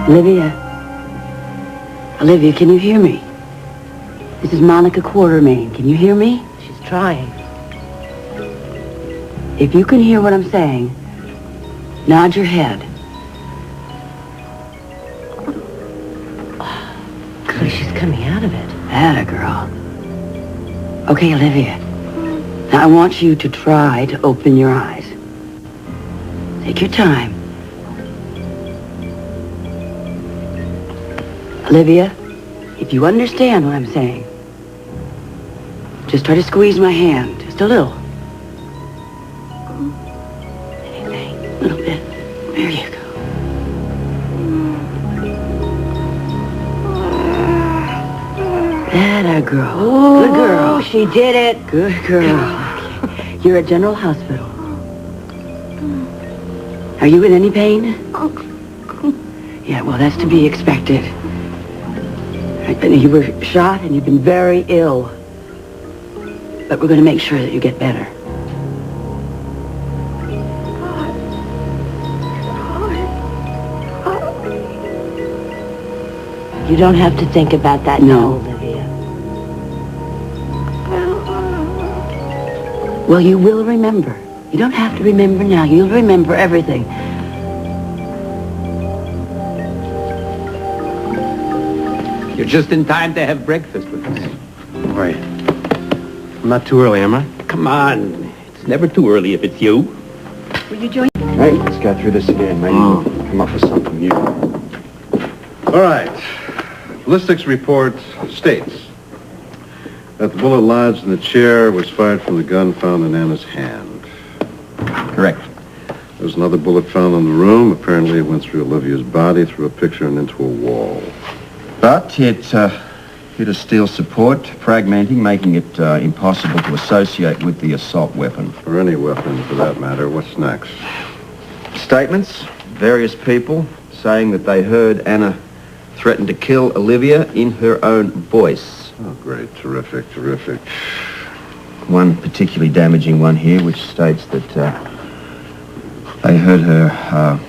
Olivia? Olivia, can you hear me? This is Monica Quartermain. Can you hear me? She's trying. If you can hear what I'm saying, nod your head. Good, she's coming out of it. Atta girl. Okay, Olivia. Now I want you to try to open your eyes. Take your time. Olivia, if you understand what I'm saying, just try to squeeze my hand, just a little. Anything, a little bit. There you go. Atta girl. Ooh, good girl. She did it. Good girl. You're at General Hospital. Are you in any pain? Yeah, well, that's to be expected. You were shot and you've been very ill. But we're going to make sure that you get better. You don't have to think about that now, Olivia. Well, you will remember. You don't have to remember now. You'll remember everything. You're just in time to have breakfast with us. Wait. I'm not too early, am I? Come on. It's never too early if it's you. Will you join? Hey, let's go through this again. Maybe we'll come up with something new. All right. Ballistics report states that the bullet lodged in the chair was fired from the gun found in Anna's hand. Correct. There was another bullet found in the room. Apparently it went through Olivia's body, through a picture, and into a wall. But it hit a steel support, fragmenting, making it impossible to associate with the assault weapon. Or any weapon, for that matter. What's next? Statements, various people saying that they heard Anna threaten to kill Olivia in her own voice. Oh, great. Terrific, terrific. One particularly damaging one here, which states that they heard her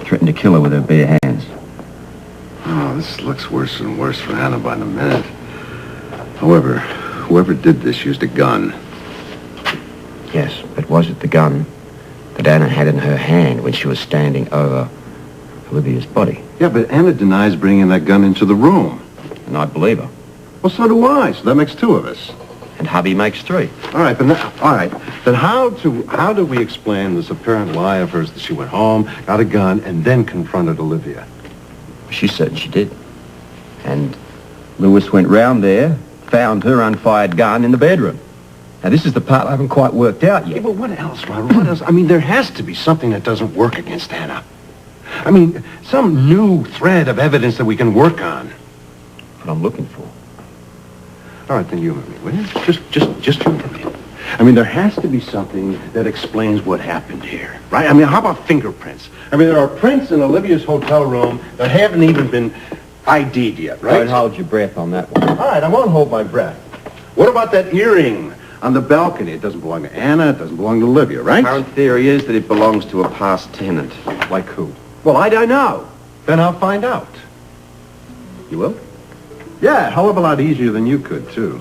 threaten to kill her with her bare hands. Oh, this looks worse and worse for Anna by the minute. However, whoever did this used a gun. Yes, but was it the gun that Anna had in her hand when she was standing over Olivia's body? Yeah, but Anna denies bringing that gun into the room. And I believe her. Well, so do I. So that makes two of us. And hubby makes three. All right, then how do we explain this apparent lie of hers that she went home, got a gun, and then confronted Olivia? She said she did. And Lewis went round there, found her unfired gun in the bedroom. Now, this is the part I haven't quite worked out yet. Yeah, but what else, Robert? What else? I mean, there has to be something that doesn't work against Anna. I mean, some new thread of evidence that we can work on. What I'm looking for. All right, then humor me, will you? Just humor me. I mean, there has to be something that explains what happened here, right? I mean, how about fingerprints? I mean, there are prints in Olivia's hotel room that haven't even been ID'd yet, right? Don't hold your breath on that one. All right, I won't hold my breath. What about that earring on the balcony? It doesn't belong to Anna. It doesn't belong to Olivia, right? Current theory is that it belongs to a past tenant. Like who? Well, I don't know. Then I'll find out. You will? Yeah, a hell of a lot easier than you could, too.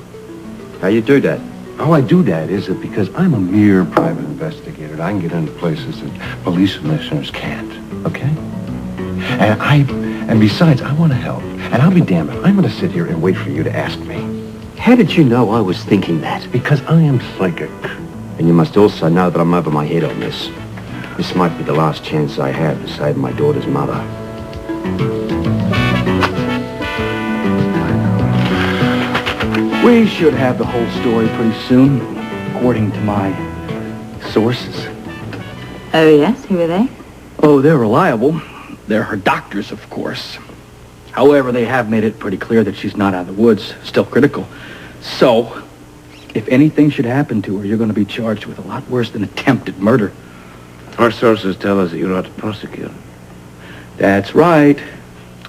How you do that? How I do that is that because I'm a mere private investigator, I can get into places that police commissioners can't, okay? And besides, I want to help. And I'll be damned if I'm going to sit here and wait for you to ask me. How did you know I was thinking that? Because I am psychic. And you must also know that I'm over my head on this. This might be the last chance I have to save my daughter's mother. We should have the whole story pretty soon, according to my sources. Oh, yes? Who are they? Oh, they're reliable. They're her doctors, of course. However, they have made it pretty clear that she's not out of the woods, still critical. So, if anything should happen to her, you're going to be charged with a lot worse than attempted murder. Our sources tell us that you're not to prosecute. That's right.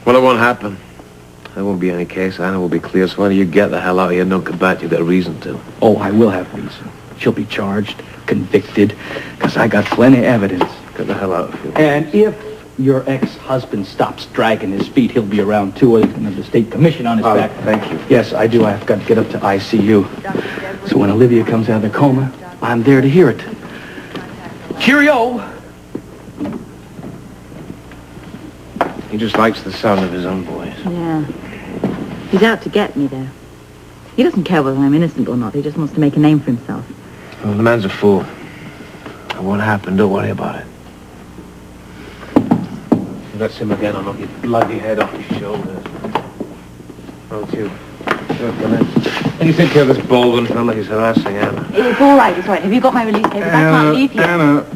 Well, it won't happen. There won't be any case. Anna will be clear, so why don't you get the hell out of here and don't come back? You've got reason to. Oh, I will have reason. She'll be charged, convicted, because I got plenty of evidence. Get the hell out of here. And if your ex-husband stops dragging his feet, he'll be around too. He's going to have the state commission on his back. Thank you. Yes, I do. I've got to get up to ICU. So when Olivia comes out of the coma, I'm there to hear it. Cheerio! He just likes the sound of his own voice. Yeah. He's out to get me, though. He doesn't care whether I'm innocent or not. He just wants to make a name for himself. Well, the man's a fool. And what happened, don't worry about it. That's him again. I'll knock your bloody head off his shoulders. Oh, it's you. Sure, come in. What do you think of this Baldwin fella? He's harassing Anna. It's all right, it's all right. Have you got my release papers? I can't leave here. Anna,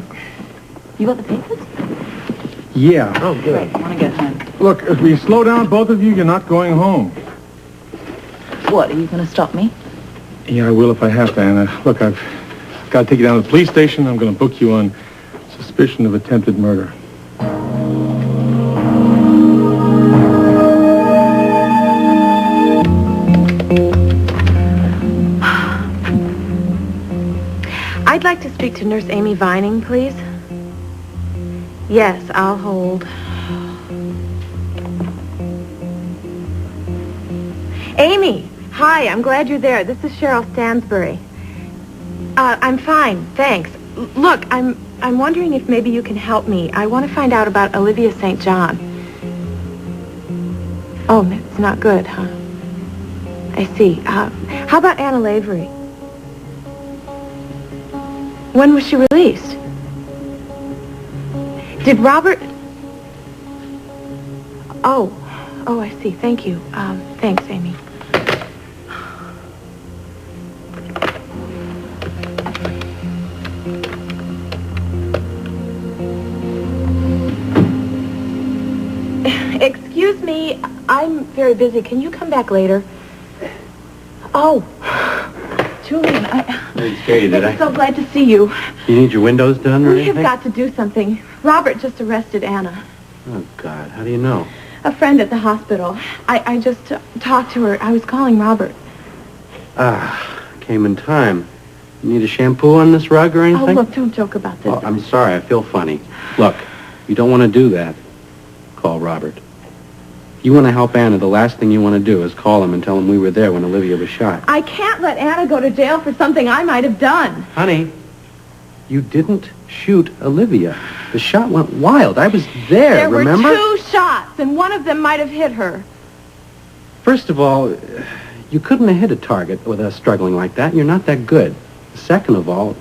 You got the papers? yeah. Oh, good. I want to get home. Look, if we slow down, both of you, you're not going home. What, are you going to stop me? Yeah, I will if I have to, Anna. Look, I've got to take you down to the police station. I'm going to book you on suspicion of attempted murder. I'd like to speak to Nurse Amy Vining, please. Yes, I'll hold. Amy! Hi, I'm glad you're there. This is Cheryl Stansbury. I'm fine, thanks. Look, I'm wondering if maybe you can help me. I want to find out about Olivia St. John. Oh, that's not good, huh? I see. How about Anna Lavery? When was she released? Did Robert... Oh, I see. Thank you. Thanks, Amy. Excuse me, I'm very busy. Can you come back later? Oh, Julian, I didn't scare you, did I? I'm so glad to see you. You need your windows done or We have anything? got to do something. Robert just arrested Anna. Oh, God. How do you know? A friend at the hospital. I just talked to her. I was calling Robert. Came in time. You need a shampoo on this rug or Oh, anything? look, don't joke about this. Oh, I'm sorry. I feel funny. Look, you don't want to do that. Call Robert. You want to help Anna, the last thing you want to do is call him and tell him we were there when Olivia was shot. I can't let Anna go to jail for something I might have done. Honey, you didn't shoot Olivia. The shot went wild. I was there, remember? There were 2 shots, and one of them might have hit her. First of all, you couldn't have hit a target with us struggling like that. You're not that good. Second of all,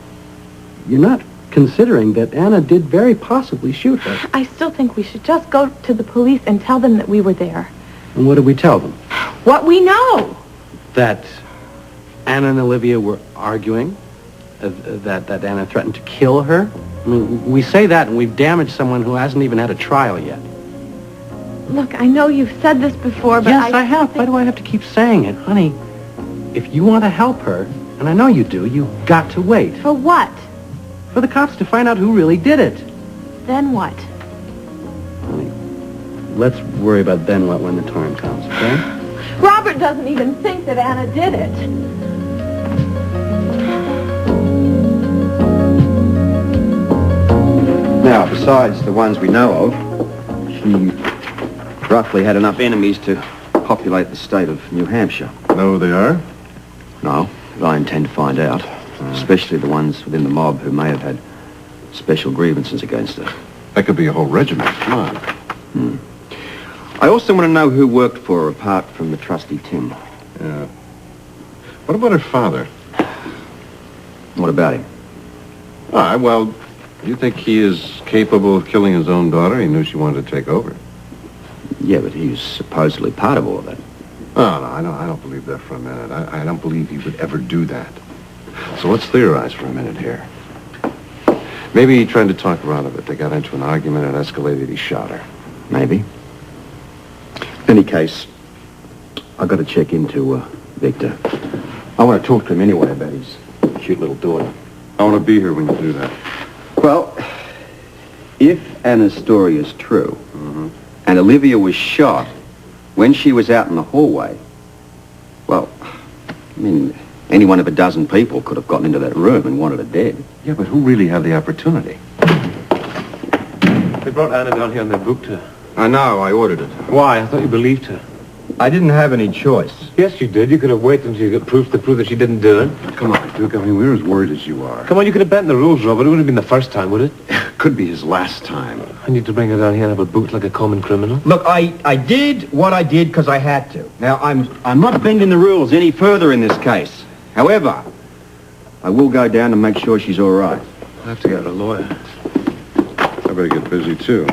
you're not considering that Anna did very possibly shoot her. I still think we should just go to the police and tell them that we were there. And what did we tell them? What we know. That Anna and Olivia were arguing? That Anna threatened to kill her? I mean, we say that and we've damaged someone who hasn't even had a trial yet. Look, I know you've said this before, but Yes, I have. Why do I have to keep saying it? Honey, if you want to help her, and I know you do, you've got to wait. For what? For the cops to find out who really did it. Then what? Honey, let's worry about then what when the time comes, okay? Robert doesn't even think that Anna did it. Now, besides the ones we know of, she roughly had enough enemies to populate the state of New Hampshire. Know who they are? No, but I intend to find out, especially the ones within the mob who may have had special grievances against her. That could be a whole regiment. Come on. I also want to know who worked for her apart from the trusty Tim. Yeah. What about her father? What about him? Well, you think he is capable of killing his own daughter? He knew she wanted to take over. Yeah, but he was supposedly part of all of that. Oh, no, I don't believe that for a minute. I don't believe he would ever do that. So let's theorize for a minute here. Maybe he tried to talk her out of it. They got into an argument, it escalated, he shot her. Maybe. In any case, I've got to check into Victor. I want to talk to him anyway about his cute little daughter. I want to be here when you do that. Well, if Anna's story is true, and Olivia was shot when she was out in the hallway, well, I mean, any one of a dozen people could have gotten into that room and wanted her dead. Yeah, but who really had the opportunity? brought Anna down here and they booked her. I know, I ordered it. Why? I thought you believed her. I didn't have any choice. Yes, you did. You could have waited until you got proof to prove that she didn't do it. Come on, Duke. I mean, we're as worried as you are. Come on, you could have bent the rules, Robert. It wouldn't have been the first time, would it? Could be his last time. I need to bring her down here and have her booked like a common criminal. Look, I did what I did because I had to. Now, I'm not bending the rules any further in this case. However, I will go down and make sure she's all right. I have to get her a lawyer. I better get busy, too.